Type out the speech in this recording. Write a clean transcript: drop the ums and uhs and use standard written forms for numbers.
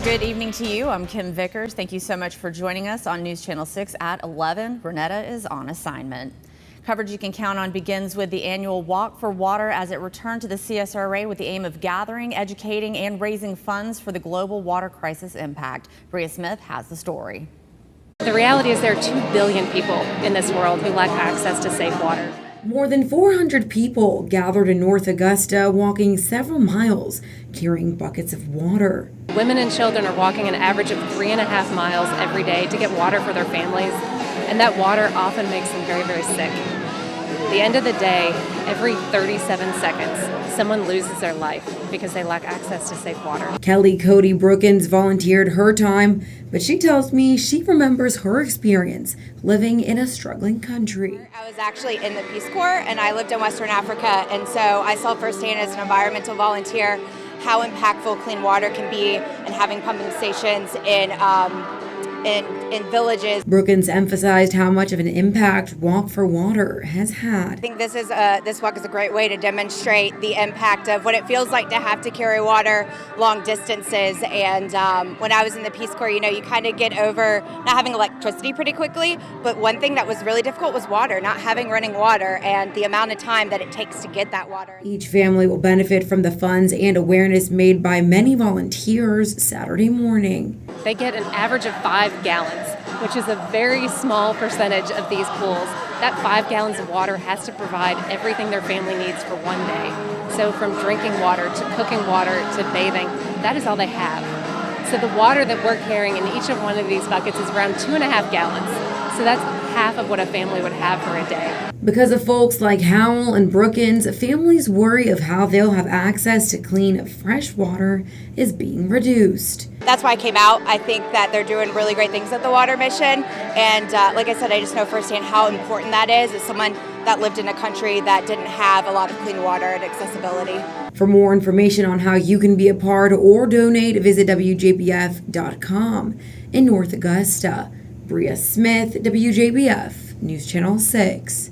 Good evening to you. I'm Kim Vickers. Thank you so much for joining us on News Channel 6 at 11. Renetta is on assignment. Coverage you can count on begins with the annual Walk for Water as it returned to the CSRA with the aim of gathering, educating, and raising funds for the global water crisis impact. Bria Smith has the story. The reality is there are 2 billion people in this world who lack access to safe water. More than 400 people gathered in North Augusta, walking several miles, carrying buckets of water. Women and children are walking an average of 3.5 miles every day to get water for their families, and that water often makes them very, very sick. At the end of the day, every 37 seconds, someone loses their life because they lack access to safe water. Kelly Cody Brookins volunteered her time, but she tells me she remembers her experience living in a struggling country. I was actually in the Peace Corps, and I lived in Western Africa, and so I saw firsthand as an environmental volunteer how impactful clean water can be, and having pumping stations in villages. Brookins emphasized how much of an impact Walk for Water has had. I think this walk is a great way to demonstrate the impact of what it feels like to have to carry water long distances. And when I was in the Peace Corps, you kind of get over not having electricity pretty quickly, but one thing that was really difficult was water, not having running water and the amount of time that it takes to get that water. Each family will benefit from the funds and awareness made by many volunteers Saturday morning. They get an average of 5 gallons, which is a very small percentage of these pools. That 5 gallons of water has to provide everything their family needs for one day. So from drinking water to cooking water to bathing, that is all they have. So the water that we're carrying in each of one of these buckets is around 2.5 gallons. So that's half of what a family would have for a day. Because of folks like Howell and Brookins, families' worry of how they'll have access to clean, fresh water is being reduced. That's why I came out. I think that they're doing really great things at the Water Mission. And like I said, I just know firsthand how important that is as someone that lived in a country that didn't have a lot of clean water and accessibility. For more information on how you can be a part or donate, visit WJBF.com. In North Augusta, Bria Smith, WJBF, News Channel 6.